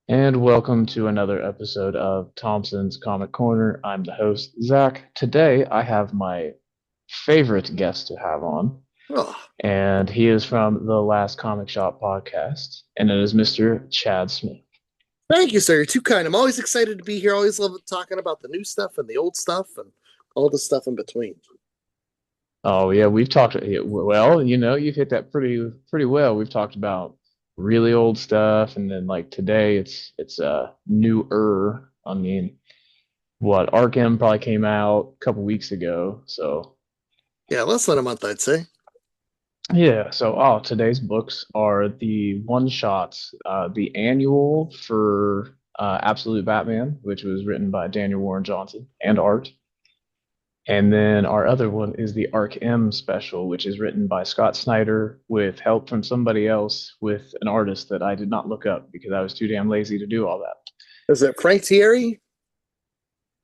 And welcome to another episode of Thompson's Comic Corner. I'm the host, Zach. Today I have my favorite guest to have on, Oh, and he is from the Last Comic Shop podcast, and it is Mr. Chad Smith. thank you, sir. You're too kind. I'm always excited to be here. Always love talking about the new stuff and the old stuff and all the stuff in between. Oh yeah, we've talked. Yeah, well, you've hit that pretty well. We've talked about really old stuff, and then like today, it's newer. I mean, what Arkham probably came out a couple weeks ago, so. Yeah, less than a month, I'd say. Yeah, so today's books are the one shots, the annual for Absolute Batman, which was written by Daniel Warren Johnson and art. And then our other one is the Arc M special, which is written by Scott Snyder with help from somebody else with an artist that I did not look up because I was too damn lazy to do all that. Is it Frank Thierry?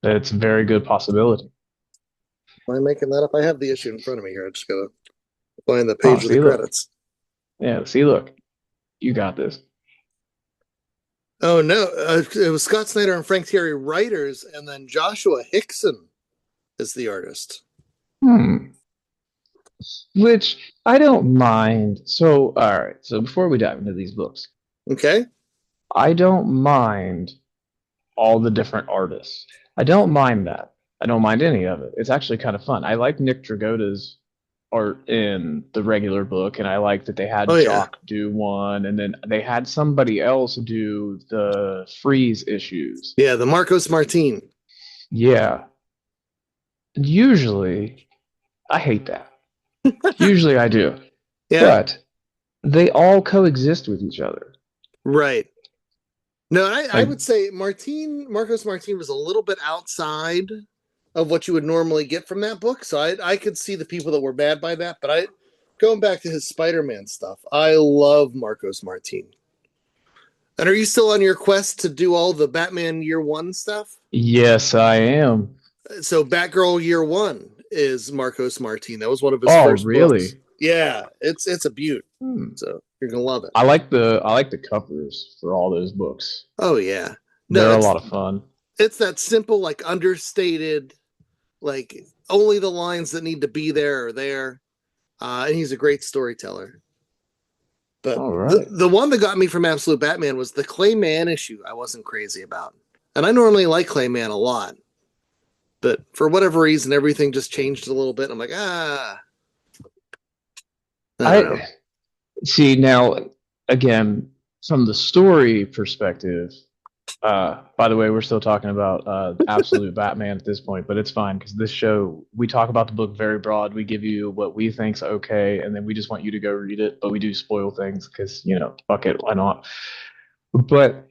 It's a very good possibility. Am I making that up? I have the issue in front of me here. I just gotta find the Oh, page of the see, look. credits. Yeah, see, look. You got this. Oh no, it was Scott Snyder and Frank Thierry writers, and then Joshua Hickson is the artist. Hmm. Which I don't mind. So, all right. So before we dive into these books, Okay. I don't mind all the different artists. I don't mind that. I don't mind any of it. It's actually kind of fun. I like Nick Dragota's art in the regular book, and I like that they Oh had yeah, Jock do one, and then they had somebody else do the freeze issues. yeah. The Marcos Martin. Yeah. Usually, I hate that. Usually, I do. Yeah, But they all coexist with each other. right. No, I Like, would say Marcos Martin was a little bit outside of what you would normally get from that book. So I could see the people that were bad by that. But going back to his Spider-Man stuff, I love Marcos Martin. And are you still on your quest to do all the Batman Year One stuff? yes, I am. So Batgirl Year One is Marcos Martin. That was one of his Oh, first books. really? Yeah, it's a beaut. Hmm. So you're gonna love it. I like the covers for all those books. Oh yeah. No, They're a lot of fun. it's that simple, like understated, like only the lines that need to be there are there. And he's a great storyteller. But All the right. the one that got me from Absolute Batman was the Clayman issue. I wasn't crazy about, and I normally like Clayman a lot, but for whatever reason, everything just changed a little bit. I'm like, I don't know. I see now again from the story perspective. By the way, we're still talking about Absolute Batman at this point, but it's fine because this show we talk about the book very broad. We give you what we think's okay, and then we just want you to go read it. But we do spoil things because fuck it, why not? But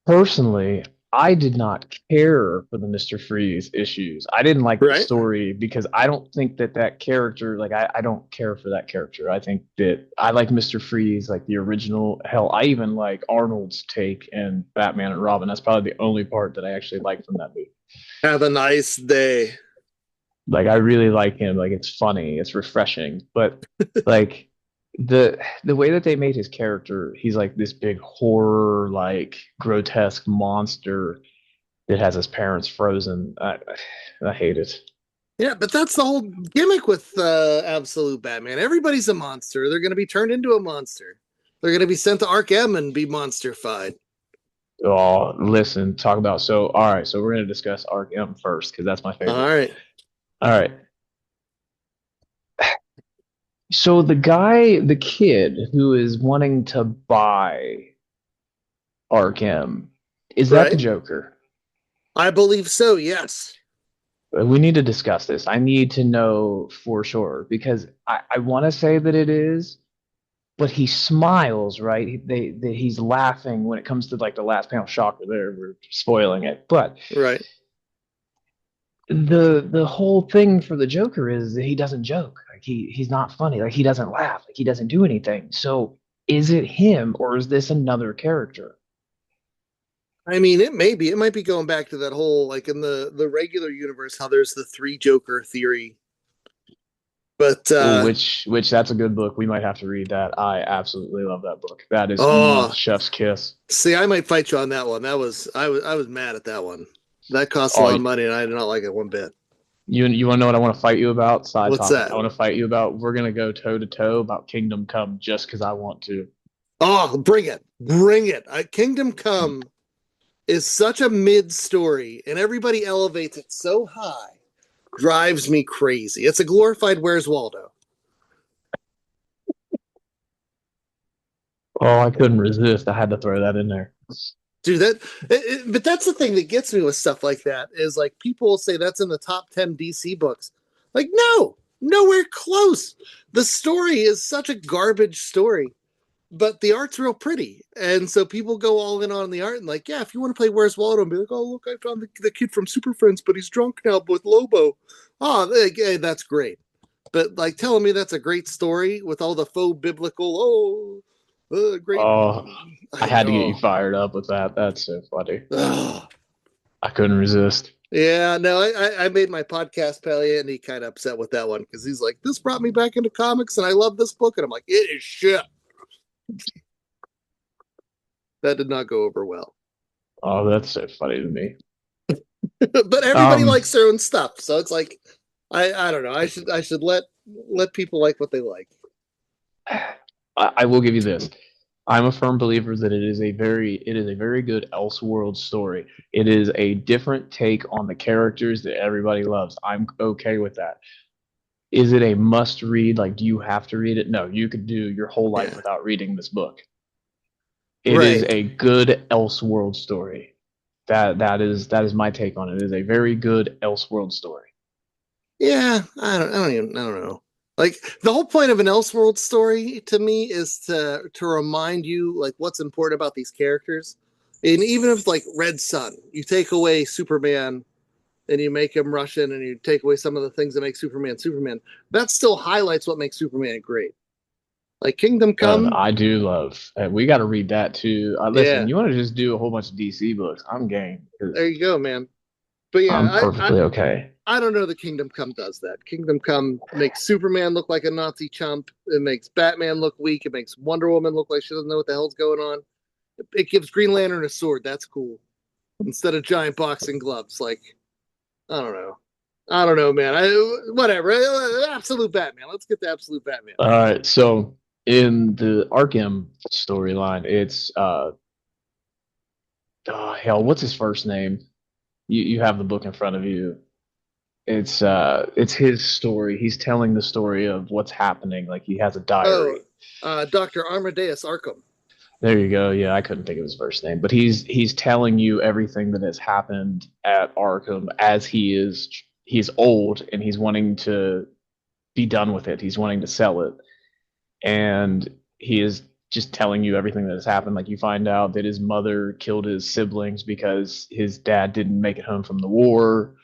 personally, I did not care for the Mr. Freeze issues. I didn't like the Right? story because I don't think that character, like, I don't care for that character. I think that I like Mr. Freeze, like the original. Hell, I even like Arnold's take in Batman and Robin. That's probably the only part that I actually like from that movie. Have a nice day. Like, I really like him. Like, it's funny, it's refreshing. But, like, the way that they made his character, he's like this big horror, like grotesque monster that has his parents frozen. I hate it. Yeah, but that's the whole gimmick with Absolute Batman. Everybody's a monster. They're going to be turned into a monster. They're going to be sent to Arkham and be monsterfied. Oh, listen, talk about so. All right, so we're gonna discuss Arkham first because that's my All favorite. right. All right, so the kid who is wanting to buy Arkham, is that the Right? Joker? I believe so, yes. We need to discuss this. I need to know for sure because I want to say that it is, but he smiles, right? He's laughing when it comes to like the last panel. Shocker, there we're spoiling it, but Right. the whole thing for the Joker is that he doesn't joke. Like he's not funny. Like he doesn't laugh. Like he doesn't do anything. So is it him or is this another character? I mean, it may be. It might be going back to that whole like in the regular universe how there's the three Joker theory. But Oh, which that's a good book. We might have to read that. I absolutely love that book. That is oh, chef's kiss. see, I might fight you on that one. I was mad at that one. That cost a Oh, lot of money, and I did not like it one bit. you want to know what I want to fight you about? Side What's topic. that? I want to fight you about. We're gonna go toe to toe about Kingdom Come just because I want to. Oh, bring it, bring it! Kingdom Come is such a mid story, and everybody elevates it so high, drives me crazy. It's a glorified Where's Waldo. Oh, I couldn't resist. I had to throw that in there. Dude, but that's the thing that gets me with stuff like that is like people will say that's in the top 10 DC books. Like, no, nowhere close. The story is such a garbage story, but the art's real pretty. And so people go all in on the art and like, yeah, if you want to play Where's Waldo and be like, oh, look, I found the kid from Super Friends, but he's drunk now with Lobo. Oh, hey, that's great. But like telling me that's a great story with all the faux biblical, great. Oh, I had to get you Oh, fired up with that. That's so funny. oh. I couldn't resist. Yeah, no, I made my podcast pal, and he kind of upset with that one because he's like, this brought me back into comics and I love this book. And I'm like, it is shit. That did not go over well. Oh, that's so funny to me. But everybody Um, likes their own stuff. So it's like, I don't know. I should let people like what they like. I will give you this. I'm a firm believer that it is a very good Elseworld story. It is a different take on the characters that everybody loves. I'm okay with that. Is it a must read? Like, do you have to read it? No, you could do your whole life Yeah. without reading this book. It is Right. a good Elseworld story. That is my take on it. It is a very good Elseworld story. Yeah. I don't know. Like the whole point of an Elseworld story to me is to remind you like what's important about these characters. And even if like Red Sun, you take away Superman and you make him Russian and you take away some of the things that make Superman Superman, that still highlights what makes Superman great. Like Kingdom Come, I do love. We got to read that too. Listen, yeah, you want to just do a whole bunch of DC books? I'm game because there you go, man. But yeah, I'm I, I perfectly okay. I don't know that Kingdom Come does that. Kingdom Come makes Superman look like a Nazi chump. It makes Batman look weak. It makes Wonder Woman look like she doesn't know what the hell's going on. It gives Green Lantern a sword. That's cool. Instead of giant boxing gloves. Like, I don't know. I don't know, man. Whatever. Absolute Batman. Let's get the absolute Batman. All right, so in the Arkham storyline, it's hell, what's his first name? You have the book in front of you. It's his story. He's telling the story of what's happening. Like he has a Oh, diary. Dr. Armadeus Arkham. There you go. Yeah, I couldn't think of his first name, but he's telling you everything that has happened at Arkham as he's old and he's wanting to be done with it. He's wanting to sell it, and he is just telling you everything that has happened. Like you find out that his mother killed his siblings because his dad didn't make it home from the war.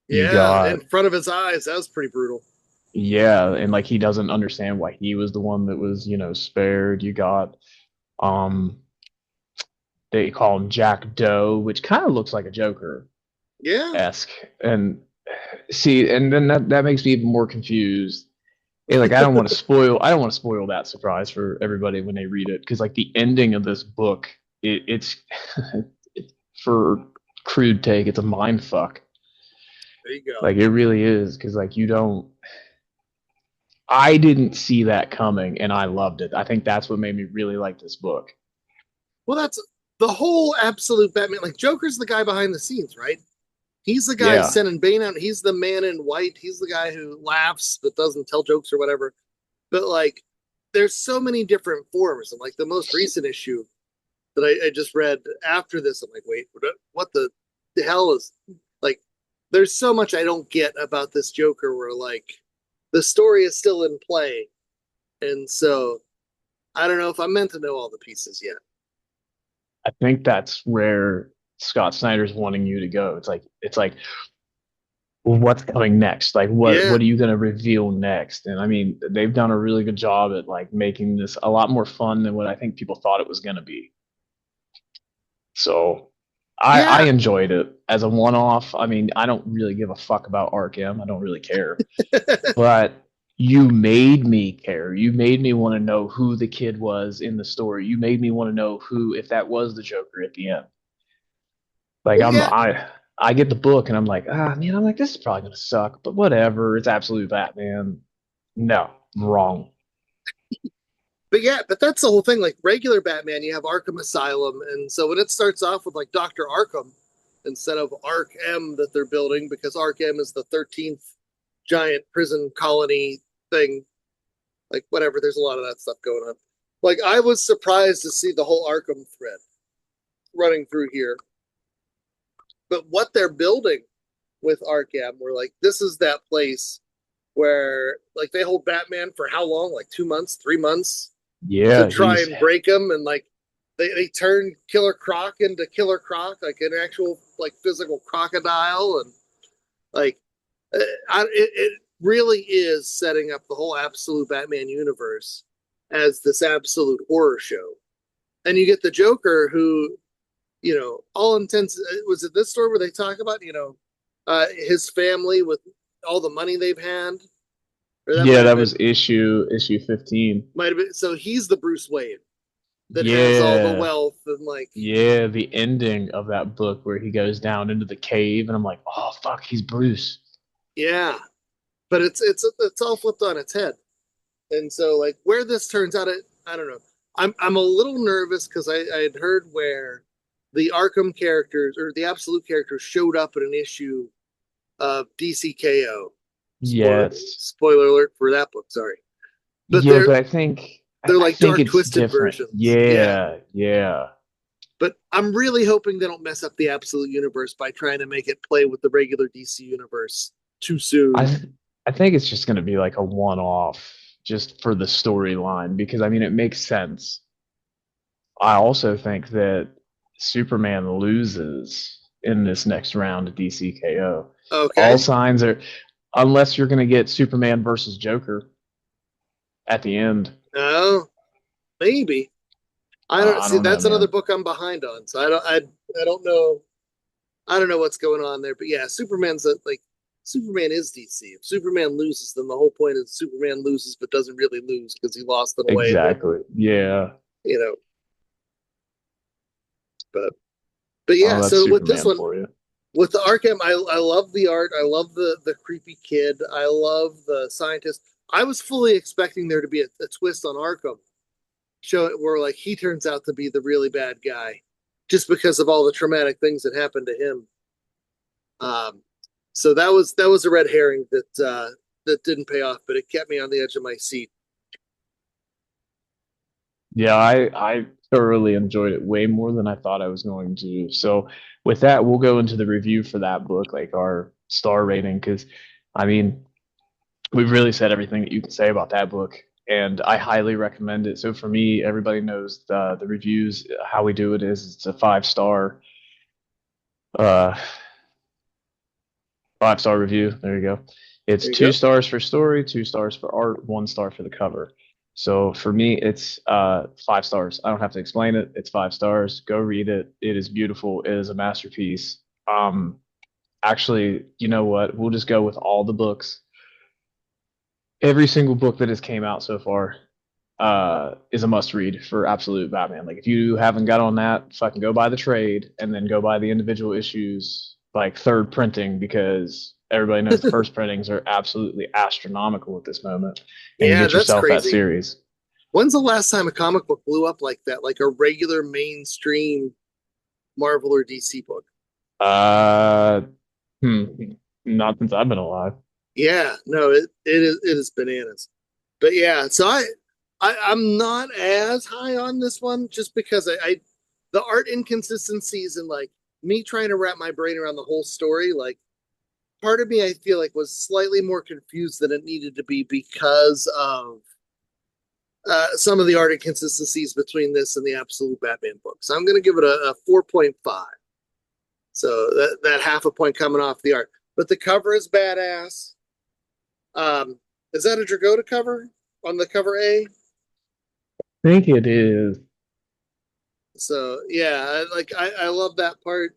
You Yeah, in got front of his eyes. That was pretty brutal. yeah, and like he doesn't understand why he was the one that was spared. You got um they call him Jack Doe, which kind of looks like a Joker Yeah. esque. And see, and then that makes me even more confused. And like I don't want to spoil that surprise for everybody when they read it because like the ending of this book, it's for crude take, it's a mind fuck. There you go. Like it really is because like you don't. I didn't see that coming, and I loved it. I think that's what made me really like this book. Well, that's the whole absolute Batman. Like Joker's the guy behind the scenes, right? He's the guy Yeah, sending Bane out. He's the man in white. He's the guy who laughs but doesn't tell jokes or whatever. But like, there's so many different forms. And like the most recent issue that I just read after this, I'm like, wait, what the hell is like? There's so much I don't get about this Joker. Where like the story is still in play, and so I don't know if I'm meant to know all the pieces yet. I think that's where Scott Snyder's wanting you to go. It's like well, what's coming next? Like Yeah, what are you going to reveal next? And I mean, they've done a really good job at like making this a lot more fun than what I think people thought it was going to be. So I yeah. enjoyed it as a one off. I mean, I don't really give a fuck about Arkham. I don't really care. But you made me care. You made me want to know who the kid was in the story. You made me want to know who, if that was the Joker at the end. Like Well, yeah, I get the book and I'm like, ah, man, I'm like, this is probably gonna suck, but whatever. It's absolute Batman. No, wrong. but that's the whole thing. Like regular Batman, you have Arkham Asylum, and so when it starts off with like Doctor Arkham instead of Arkham that they're building because Arkham is the 13th giant prison colony thing. Like whatever, there's a lot of that stuff going on. Like I was surprised to see the whole Arkham thread running through here, but what they're building with Arkham, we're like, this is that place where like they hold Batman for how long? Like 2 months, 3 months to Yeah, try he's and break him, and like they turn Killer Croc into Killer Croc, like an actual like physical crocodile, and like it really is setting up the whole absolute Batman universe as this absolute horror show. And you get the Joker, who, all intents, was it this story where they talk about, his family with all the money they've had, or that yeah, might have that been was issue 15. might have been. So he's the Bruce Wayne that has all the Yeah. wealth and like, Yeah, the ending of that book where he goes down into the cave and I'm like, "Oh fuck, he's Bruce." yeah. But it's all flipped on its head. And so like where this turns out, I don't know. I'm a little nervous because I had heard where the Arkham characters or the Absolute characters showed up in an issue of DCKO. Spoiler Yes. spoiler alert for that book. Sorry, but Yeah, but they're I like think dark it's twisted different. versions. Yeah, Yeah, yeah. but I'm really hoping they don't mess up the Absolute universe by trying to make it play with the regular DC universe too I soon. th I think it's just gonna be like a one-off just for the storyline because I mean it makes sense. I also think that Superman loses in this next round of DCKO. All Okay, signs are, unless you're going to get Superman versus Joker at the end. oh, maybe. I don't I see. don't know, That's another man. book I'm behind on, so I don't know. I don't know what's going on there, but yeah, Superman is DC. If Superman loses, then the whole point is Superman loses but doesn't really lose because he lost in a way that Exactly. Yeah. you know. But but Oh, yeah, that's so with this Superman one, for you. with the Arkham, I love the art. I love the creepy kid. I love the scientist. I was fully expecting there to be a twist on Arkham, show it where like he turns out to be the really bad guy, just because of all the traumatic things that happened to him. Um, so that was a red herring that didn't pay off, but it kept me on the edge of my seat. Yeah, I thoroughly enjoyed it way more than I thought I was going to. So with that, we'll go into the review for that book, like our star rating, because I mean, we've really said everything that you can say about that book, and I highly recommend it. So for me, everybody knows the reviews. How we do it is it's a uh 5 star review. There you go. It's There you two go. stars for story, 2 stars for art, 1 star for the cover. So for me, it's 5 stars. I don't have to explain it. It's 5 stars. Go read it. It is beautiful. It is a masterpiece. Actually, you know what? We'll just go with all the books. Every single book that has came out so far is a must read for Absolute Batman. Like if you haven't got on that, fucking go buy the trade and then go buy the individual issues like third printing because everybody knows the first printings are absolutely astronomical at this moment. And you Yeah, get that's yourself that crazy. series. When's the last time a comic book blew up like that, like a regular mainstream Marvel or DC book? Uh, hmm, not since I've been alive. Yeah, no, it is bananas. But yeah, so I'm not as high on this one just because I the art inconsistencies and like me trying to wrap my brain around the whole story, like part of me I feel like was slightly more confused than it needed to be because of some of the art inconsistencies between this and the Absolute Batman book. So I'm going to give it a 4.5. So that half a point coming off the art, but the cover is badass. Um, is that a Dragotta cover on the cover A? I think it is. So yeah, I love that part.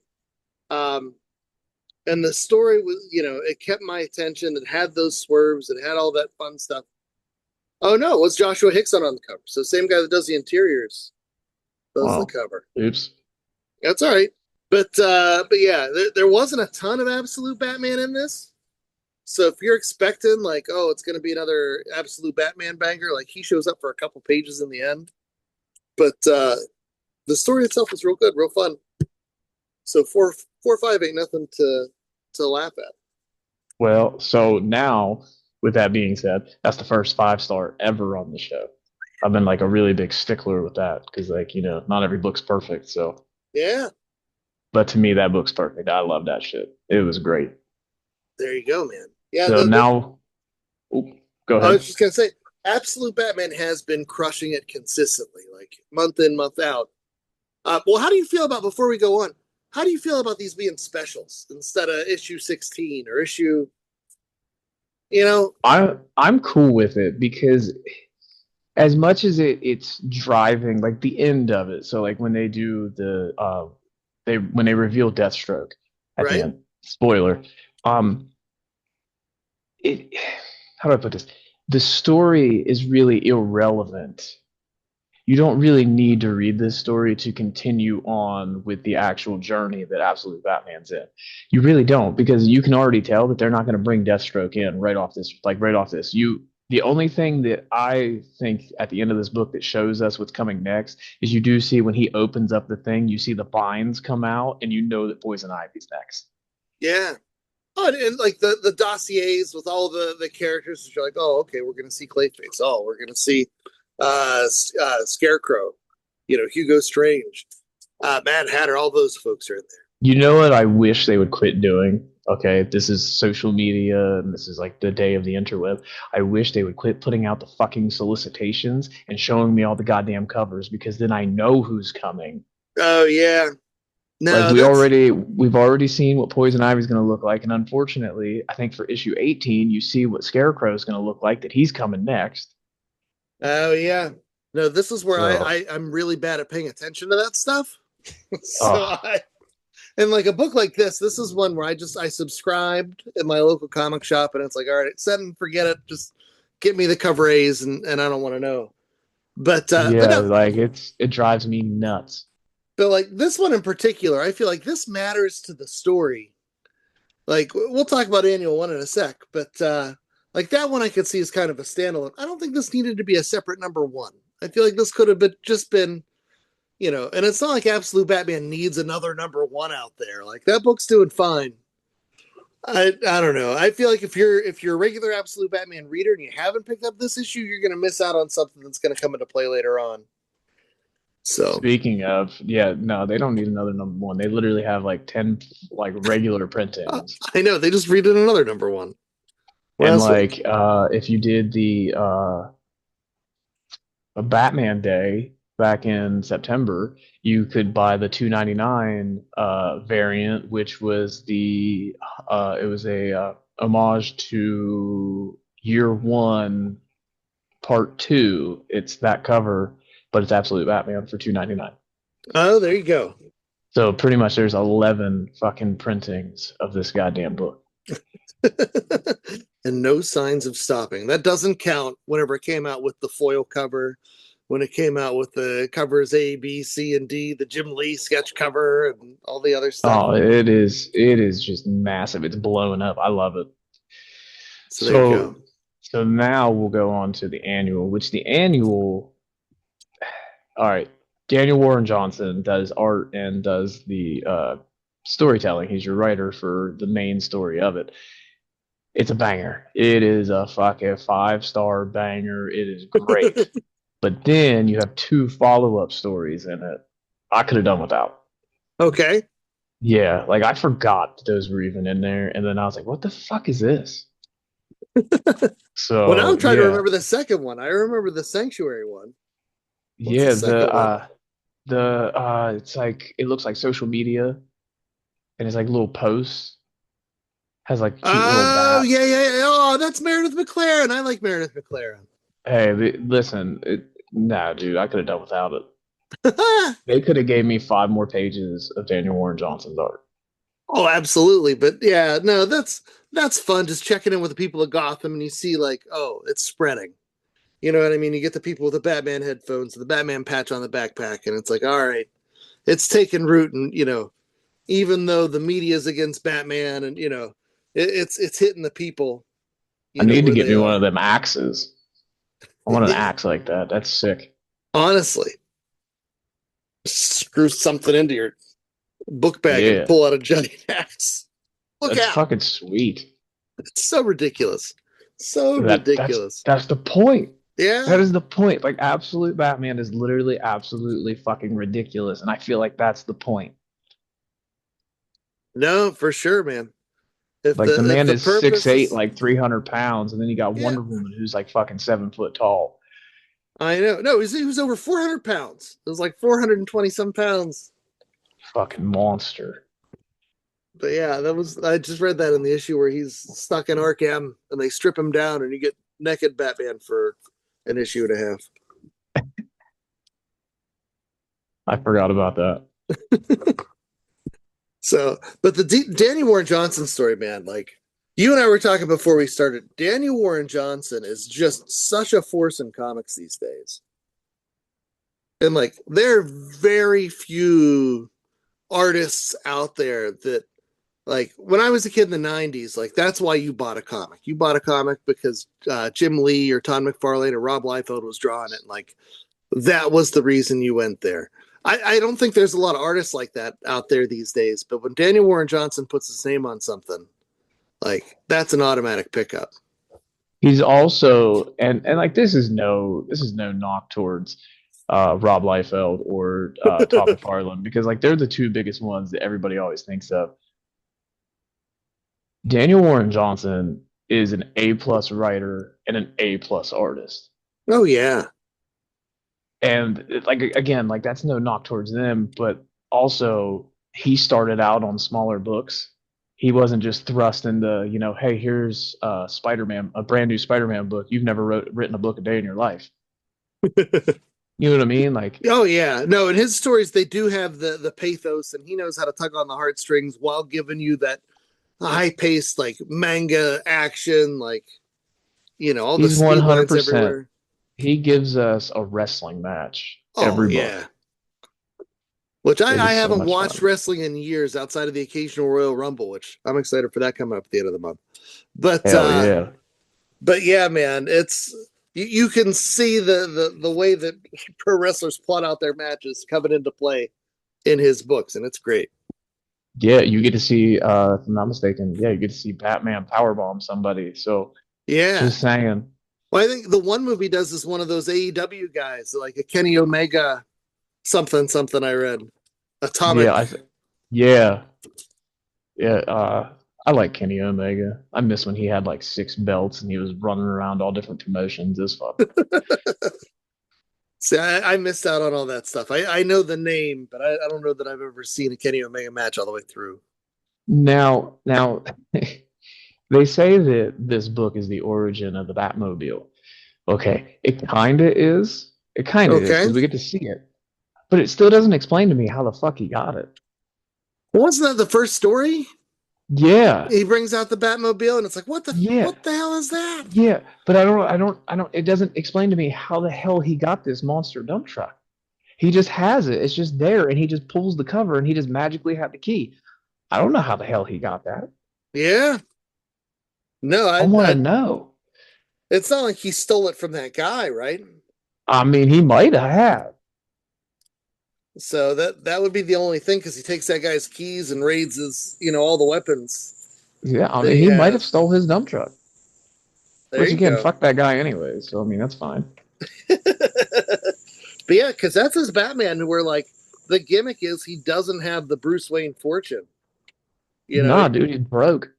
Um, and the story was, it kept my attention. It had those swerves. It had all that fun stuff. Oh no, it was Joshua Hickson on the cover. So same guy that does the interiors does the Oh, cover. oops. That's all right. But yeah, there wasn't a ton of absolute Batman in this. So if you're expecting like, oh, it's going to be another absolute Batman banger, like he shows up for a couple pages in the end. But the story itself was real good, real fun. So four, 5 ain't nothing to laugh at. Well, so now, with that being said, that's the first 5 star ever on the show. I've been like a really big stickler with that because, like, not every book's perfect. So, Yeah, but to me, that book's perfect. I love that shit. It was great. there you go, man. Yeah, So now, oop, go I was ahead. just gonna say, Absolute Batman has been crushing it consistently, like month in, month out. Well, how do you feel about before we go on? How do you feel about these being specials instead of issue 16 or issue? You know, I'm cool with it because as much as it's driving like the end of it. So like when they do they when they reveal Deathstroke at the right? end, spoiler. Um, it how do I put this? The story is really irrelevant. You don't really need to read this story to continue on with the actual journey that Absolute Batman's in. You really don't, because you can already tell that they're not going to bring Deathstroke in right off this, like right off this. The only thing that I think at the end of this book that shows us what's coming next is you do see when he opens up the thing, you see the binds come out, and you know that Poison Ivy's next. Yeah. Oh, and like the dossiers with all the characters, you're like, oh, okay, we're gonna see Clayface. Oh, we're gonna see Scarecrow. You know, Hugo Strange, Mad Hatter. All those folks are in there. You know what I wish they would quit doing? Okay, this is social media and this is like the day of the interweb. I wish they would quit putting out the fucking solicitations and showing me all the goddamn covers because then I know who's coming. Oh yeah. Like No, that's we've already seen what Poison Ivy's going to look like, and unfortunately, I think for issue 18, you see what Scarecrow is going to look like that he's coming next. oh yeah. No, this is where So, I'm really bad at paying attention to that stuff. So oh I and like a book like this is one where I subscribed at my local comic shop and it's like, all right, set and forget it. Just get me the cover A's and I don't want to know. But yeah, no, like it drives me nuts. but like this one in particular, I feel like this matters to the story. Like we'll talk about annual one in a sec, but like that one I could see as kind of a standalone. I don't think this needed to be a separate number one. I feel like this could have been just been, you know, and it's not like Absolute Batman needs another number one out there. Like that book's doing fine. I don't know. I feel like if you're a regular Absolute Batman reader and you haven't picked up this issue, you're gonna miss out on something that's gonna come into play later on. So Speaking of, yeah, no, they don't need another number one. They literally have like 10 like regular printings. I know they just redid another number one. And Last week. like if you did the a Batman Day back in September, you could buy the 299 variant, which was the it was a homage to Year One Part Two. It's that cover, but it's Absolute Batman for 299. Oh, there you go. So pretty much there's 11 fucking printings of this goddamn book. And no signs of stopping. That doesn't count whenever it came out with the foil cover, when it came out with the covers A, B, C, and D, the Jim Lee sketch cover, and all the other stuff. Oh, it is just massive. It's blowing up. I love it. So there you go. So now we'll go on to the annual, which the annual, all right, Daniel Warren Johnson does art and does the storytelling. He's your writer for the main story of it. It's a banger. It is a fucking 5 star banger. It is great. But then you have 2 follow-up stories in it. I could have done without. Okay. Yeah, like I forgot those were even in there, and then I was like, "What the fuck is this?" Well, now I'm So trying to yeah, remember the second one. I remember the Sanctuary one. What's the yeah. second one? It's like it looks like social media, and it's like little posts. Has like cute little Oh, yeah, bats. yeah, yeah. Oh, that's Meredith McLaren. I like Meredith McLaren. Hey, listen, nah, dude, I could have done without it. They could have gave me 5 more pages of Daniel Warren Johnson's art. Oh, absolutely. But yeah, no, that's fun. Just checking in with the people of Gotham, and you see like, oh, it's spreading. You know what I mean? You get the people with the Batman headphones, the Batman patch on the backpack, and it's like, all right, it's taken root, and even though the media is against Batman, and it's hitting the people, I need to where get they me one of are. them axes. I want an axe like that. That's sick. Honestly, screw something into your book bag and Yeah, pull out a giant axe. Look that's out! fucking sweet. It's so ridiculous, so That that's ridiculous. that's the point. That Yeah, is the point. Like absolute Batman is literally absolutely fucking ridiculous, and I feel like that's the point. no, for sure, man. If Like the the man is six purpose eight, is, like 300 pounds, and then you got yeah, Wonder Woman who's like fucking 7 foot tall. I know. No, he was over 400 pounds. It was like 420 some pounds. Fucking monster. But yeah, I just read that in the issue where he's stuck in Arkham and they strip him down and you get naked Batman for an issue and a half. I forgot about that. So, but the Danny Warren Johnson story, man, like you and I were talking before we started, Danny Warren Johnson is just such a force in comics these days. And like there are very few artists out there that, like when I was a kid in the 90s, like that's why you bought a comic. You bought a comic because Jim Lee or Todd McFarlane or Rob Liefeld was drawing it. And like that was the reason you went there. I don't think there's a lot of artists like that out there these days. But when Daniel Warren Johnson puts his name on something, like that's an automatic pickup. He's also and like this is no knock towards Rob Liefeld or Todd McFarlane because like they're the two biggest ones that everybody always thinks of. Daniel Warren Johnson is an A plus writer and an A plus artist. Oh yeah. And like again, like that's no knock towards them, but also he started out on smaller books. He wasn't just thrust into, hey, here's Spider-Man, a brand new Spider-Man book. You've never written a book a day in your life. You know what I mean? Like Oh yeah. No, in his stories they do have the pathos and he knows how to tug on the heartstrings while giving you that high paced like manga action, like all the he's speed lines 100%. everywhere. He gives us a wrestling match Oh every book. yeah. Which It I is so haven't much watched fun. wrestling in years outside of the occasional Royal Rumble, which I'm excited for that coming up at the end of the month. But Hell yeah. but yeah, man, it's you can see the way that pro wrestlers plot out their matches coming into play in his books, and it's great. Yeah, you get to see, if I'm not mistaken, yeah, you get to see Batman powerbomb somebody. So Yeah. just saying. Well, I think the one movie does is one of those AEW guys, like a Kenny Omega something something I read. Yeah, Atomic. yeah, yeah. I like Kenny Omega. I miss when he had like 6 belts and he was running around all different promotions. As fuck. See, I missed out on all that stuff. I know the name, but I don't know that I've ever seen a Kenny Omega match all the way through. Now, they say that this book is the origin of the Batmobile. Okay, it kind of is. It kind of is Okay. because we get to see it, but it still doesn't explain to me how the fuck he got it. Wasn't that the first story? Yeah, He brings out the Batmobile, and it's like, yeah, what the hell is that? yeah. But I don't. It doesn't explain to me how the hell he got this monster dump truck. He just has it. It's just there, and he just pulls the cover, and he just magically had the key. I don't know how the hell he got that. Yeah. No, I want to know. it's not like he stole it from that guy, right? I mean, he might have. So that would be the only thing because he takes that guy's keys and raids his, all the weapons Yeah, I that mean, he he might have has. stole his dump truck. There Which you again, go. fuck that guy anyway. So I mean, that's fine. But yeah, because that's his Batman, where like the gimmick is he doesn't have the Bruce Wayne fortune. Nah, He dude, he's broke.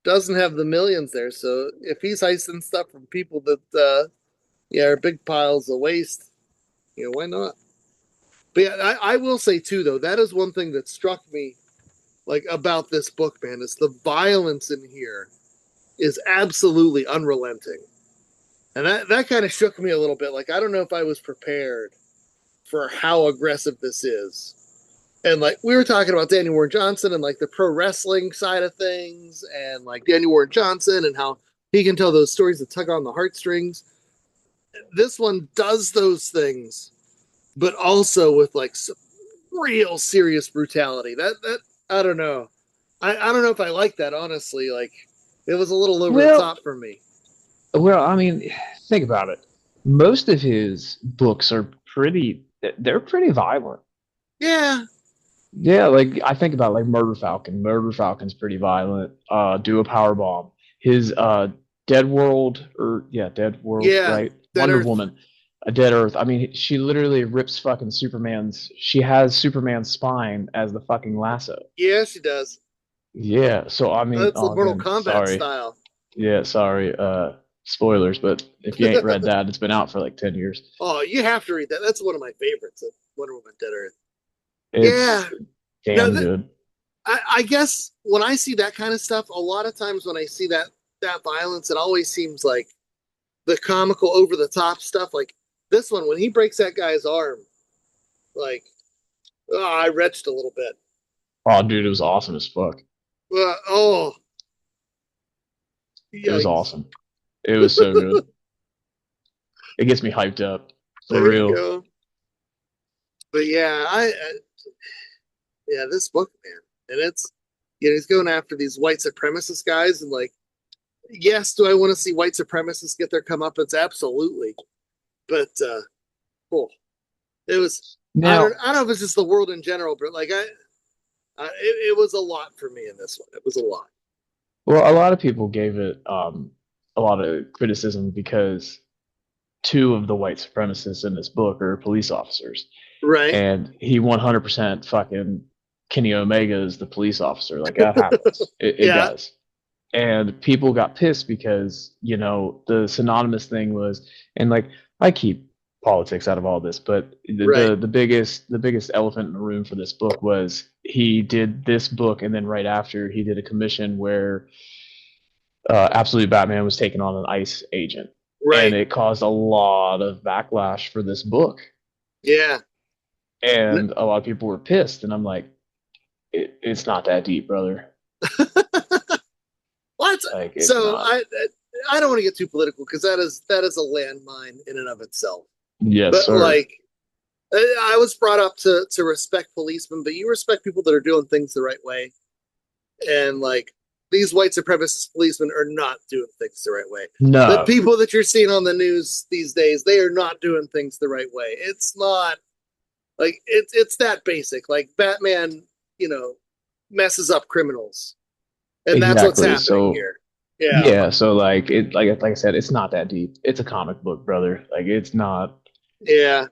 doesn't have the millions there. So if he's heisting stuff from people that, are big piles of waste, why not? But yeah, I will say too, though, that is one thing that struck me like about this book, man, is the violence in here is absolutely unrelenting. And that kind of shook me a little bit. Like, I don't know if I was prepared for how aggressive this is. And like we were talking about Danny Warren Johnson and like the pro wrestling side of things, and like Danny Warren Johnson and how he can tell those stories that tug on the heartstrings. this one does those things, but also with like some real serious brutality. That I don't know. I don't know if I like that, honestly. Like, it was a little over the Well, top for me. well, I mean, think about it. Most of his books are they're pretty violent. Yeah, Yeah, like I think about like Murder Falcon. Murder Falcon's pretty violent. Do a power bomb. His Dead World or yeah, Dead World, yeah. right? That Wonder Earth. Woman, a Dead Earth. I mean, she literally rips fucking Superman's. She has Superman's spine as the fucking lasso. Yeah, she does. Yeah. So I mean, That's the oh, Mortal again, Kombat sorry. style. Yeah, sorry. Spoilers, but if you ain't read that, it's been out for like 10 years. Oh, you have to read that. That's one of my favorites of Wonder Woman Dead Earth. It's Yeah. No, damn good. I guess when I see that kind of stuff, a lot of times when I see that violence, it always seems like the comical over the top stuff. Like this one, when he breaks that guy's arm, like I retched a little bit. Oh, dude, it was awesome as fuck. Oh, It was yikes! awesome. It was so good. It gets me hyped up for There you real. go. But yeah, yeah, this book, man, and it's he's going after these white supremacist guys, and like, yes, do I want to see white supremacists get their comeuppance? Absolutely, but cool. It was. Now, I don't know if it's just the world in general, but like it was a lot for me in this one. It was a lot. well, a lot of people gave it a lot of criticism because two of the white supremacists in this book are police officers, Right. and he 100% fucking Kenny Omega is the police officer. Like that happens. It Yeah. does. And people got pissed because the synonymous thing was, and like I keep politics out of all this, but Right. the biggest elephant in the room for this book was he did this book, and then right after he did a commission where Absolute Batman was taking on an ICE agent, and Right. it caused a lot of backlash for this book, Yeah. and a lot of people were pissed, and I'm like, it's not that deep, brother. What? Like it's So not. I don't want to get too political because that is a landmine in and of itself. Yes, But sir. like I was brought up to respect policemen, but you respect people that are doing things the right way. And like these white supremacist policemen are not doing things the right way. The No, people that you're seeing on the news these days, they are not doing things the right way. It's not like it's that basic. Like Batman, you know, messes up criminals, and that's what's exactly. happening So here. Yeah, yeah, so like I said, it's not that deep. It's a comic book, brother. Like it's not yeah.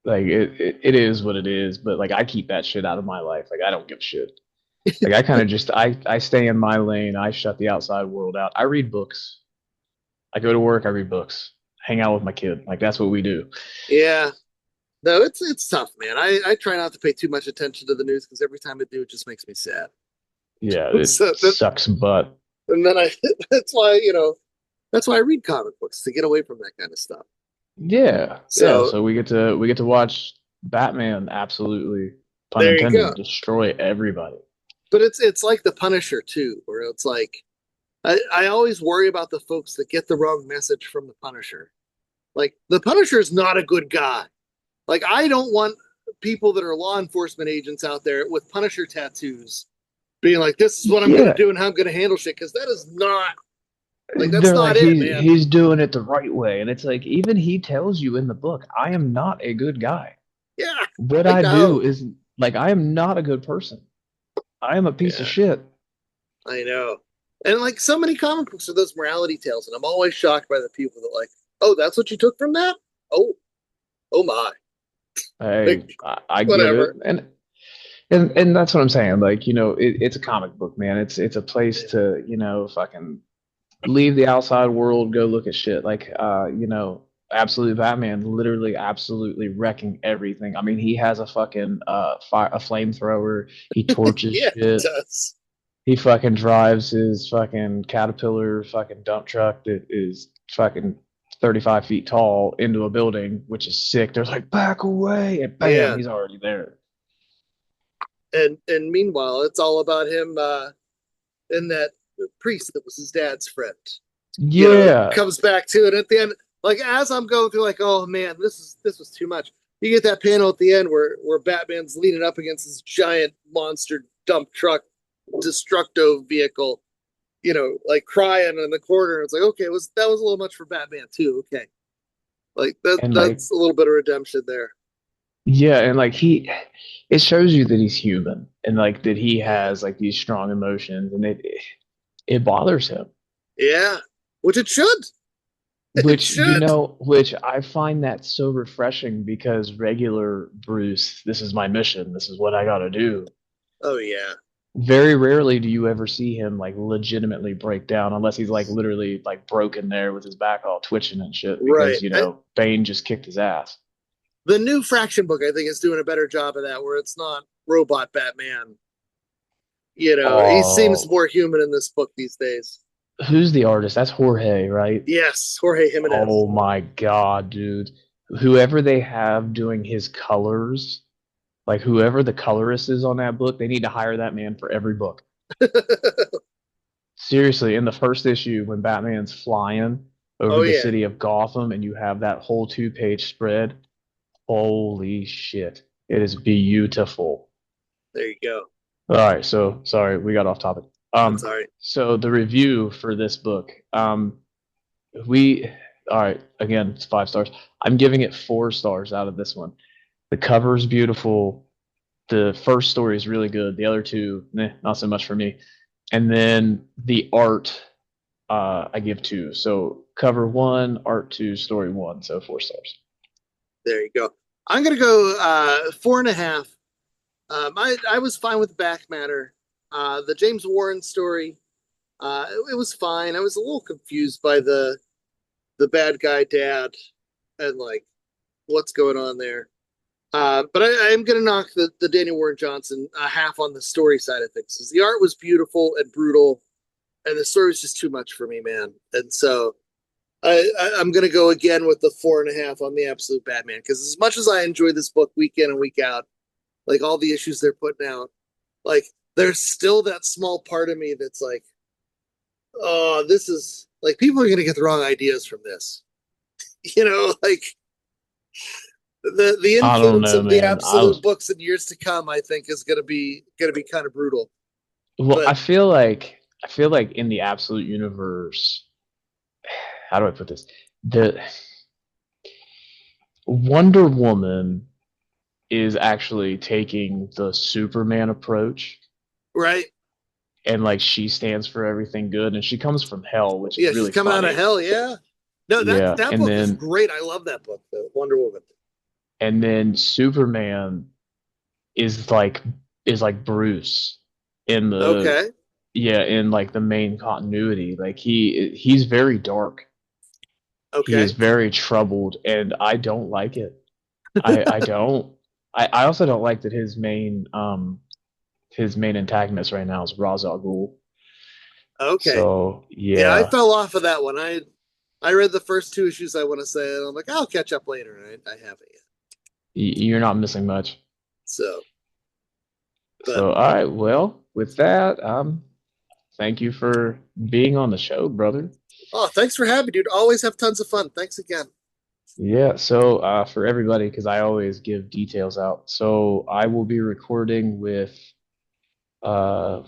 like it is what it is, but like I keep that shit out of my life. Like I don't give a shit. Like I kind of just I stay in my lane. I shut the outside world out. I read books. I go to work, I read books. Hang out with my kid. Like that's what we do. Yeah. No, it's tough, man. I try not to pay too much attention to the news because every time I do, it just makes me sad. Yeah, it So that, sucks butt. and then I that's why that's why I read comic books to get away from that kind of stuff. Yeah. Yeah, So so we get to watch Batman absolutely, pun there you intended, go. destroy everybody. But it's like the Punisher too, where it's like I always worry about the folks that get the wrong message from the Punisher. Like the Punisher is not a good guy. Like I don't want people that are law enforcement agents out there with Punisher tattoos being like, "This is what I'm going to Yeah, do and how I'm going to handle shit," because that is not like that's they're not like it, he's man. he's doing it the right way, and it's like even he tells you in the book, I am not a good guy. Yeah, What I I do know. is like I am not a good person. I am a piece of Yeah, shit. I know. And like so many comic books are those morality tales, and I'm always shocked by the people that like, "Oh, that's what you took from that? Oh, oh my!" I Like I get it, whatever. and that's what I'm saying. Like it's a comic book, man. It's a place Yeah. to fucking leave the outside world, go look at shit. Like Absolute Batman literally absolutely wrecking everything. I mean, he has a fucking a flamethrower. He torches Yeah, it shit. does. He fucking drives his fucking Caterpillar fucking dump truck that is fucking 35 feet tall into a building, which is sick. There's like, back away, and bam, Yeah. he's already there. And meanwhile, it's all about him and that priest that was his dad's friend. Yeah, Comes back to it at the end. Like as I'm going through, like, oh man, this was too much. You get that panel at the end where Batman's leaning up against this giant monster dump truck destructo vehicle, like crying in the corner. It's like, okay, that was a little much for Batman too. Okay, like And like, that's a little bit of redemption there. yeah, and like it shows you that he's human and like that he Yeah, has like these strong emotions, and it bothers him. yeah, which it should. It Which, should. which I find that so refreshing because regular Bruce, this is my mission, this is what I gotta do. Oh yeah, Very rarely do you ever see him like legitimately break down unless he's like literally like broken there with his back all twitching and shit right. because, Bane just kicked his ass. The new Fraction book, I think, is doing a better job of that, where it's not robot Batman. He seems Oh, more human in this book these days. who's the artist? That's Jorge, right? Yes, Jorge Jimenez. Oh my God, dude. Whoever they have doing his colors, like whoever the colorist is on that book, they need to hire that man for every book. Seriously, in the first issue, when Batman's flying over Oh the yeah, city of Gotham and you have that whole two-page spread, holy shit. It is beautiful. there you go. All right, so sorry, we got off topic. That's all right. So the review for this book, we, all right, again, it's 5 stars. I'm giving it 4 stars out of this one. The cover is beautiful. The first story is really good. The other two, not so much for me. And then the art, I give 2. So cover 1, art 2, story 1. So 4 stars. There you go. I'm gonna go 4.5. I was fine with back matter. The James Warren story, it was fine. I was a little confused by the bad guy dad and like what's going on there. But I am going to knock the Daniel Warren Johnson half on the story side of things. 'Cause the art was beautiful and brutal, and the story was just too much for me, man. And so I'm going to go again with the 4.5 on the Absolute Batman. Because as much as I enjoy this book week in and week out, like all the issues they're putting out, like there's still that small part of me that's like, oh, this is like people are going to get the wrong ideas from this. Like the I don't influence know, of the man. absolute books in years to come, I think, is gonna be kind of brutal. Well, But I feel like in the absolute universe, how do I put this? The Wonder Woman is actually taking the Superman approach, right, and like she stands for everything good, and she comes from hell, which is yeah, she's really coming out of funny. hell. Yeah, no, that Yeah, that book is great. I love that book, the Wonder Woman. and then Superman is like Bruce in the Okay, yeah, in like the main continuity. Like he's very dark. He is okay, very troubled, and I don't like it. I don't. I also don't like that his main antagonist right now is Ra's al Ghul. okay. So Yeah, I yeah, fell off of that one. I read the first 2 issues. I want to say, and I'm like, I'll catch up later. And I haven't yet. you're not missing much. So, but So all right, well, with that, thank you for being on the show, brother. oh, thanks for having me, dude. Always have tons of fun. Thanks again. Yeah, so for everybody, because I always give details out. So I will be recording with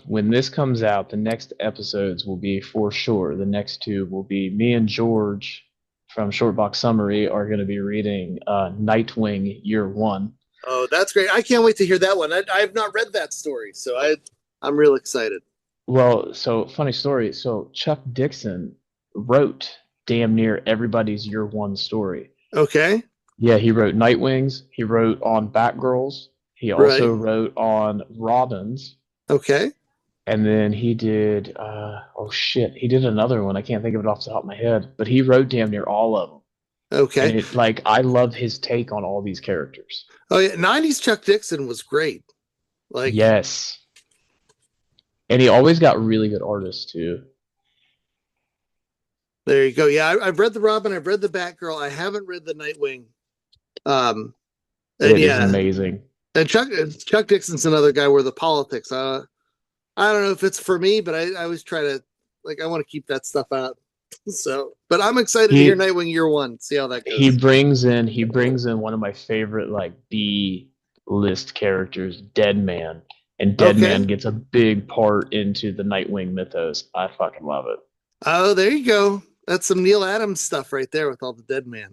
when this comes out, the next episodes will be for sure. The next two will be me and George from Shortbox Summary are going to be reading Nightwing Year One. Oh, that's great. I can't wait to hear that one. I've not read that story, so I'm real excited. Well, so funny story. So Chuck Dixon wrote damn near everybody's Year One story. Okay. Yeah, he wrote Nightwings. He wrote on Batgirls. He Right. also wrote on Robins. Okay. And then he did, oh shit, he did another one. I can't think of it off the top of my head, but he wrote damn near all of them. And Okay. it, like, I love his take on all these characters. Oh yeah, '90s Chuck Dixon was great. Like, Yes. And he always got really good artists too. there you go. Yeah, I've read the Robin. I've read the Batgirl. I haven't read the Nightwing. Um, and It is yeah, amazing. and Chuck Dixon's another guy where the politics. I don't know if it's for me, but I always try to like I want to keep that stuff out. So, but I'm excited to hear He Nightwing Year One. See how that he goes. brings in one of my favorite like B list characters, Deadman, and Deadman Okay. gets a big part into the Nightwing mythos. I fucking love it. Oh, there you go. That's some Neil Adams stuff right there with all the Dead Man.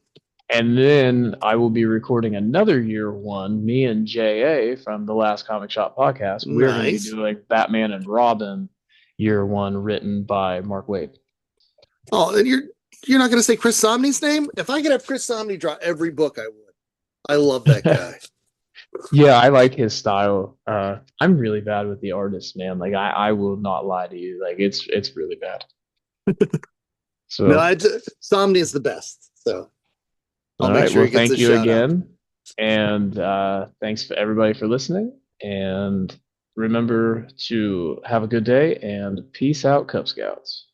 And then I will be recording another year one. Me and JA from the Last Comic Shop podcast. We're going to be Nice. doing Batman and Robin year one, written by Mark Waid. Oh, and you're not going to say Chris Somney's name? If I could have Chris Somney draw every book, I would. I love that guy. Yeah, I like his style. I'm really bad with the artist, man. Like I will not lie to you. Like it's really bad. No, So Somney is the best. So I'll all make right. sure Well, he gets a thank you shout out. again, and thanks for everybody for listening. And remember to have a good day and peace out, Cub Scouts.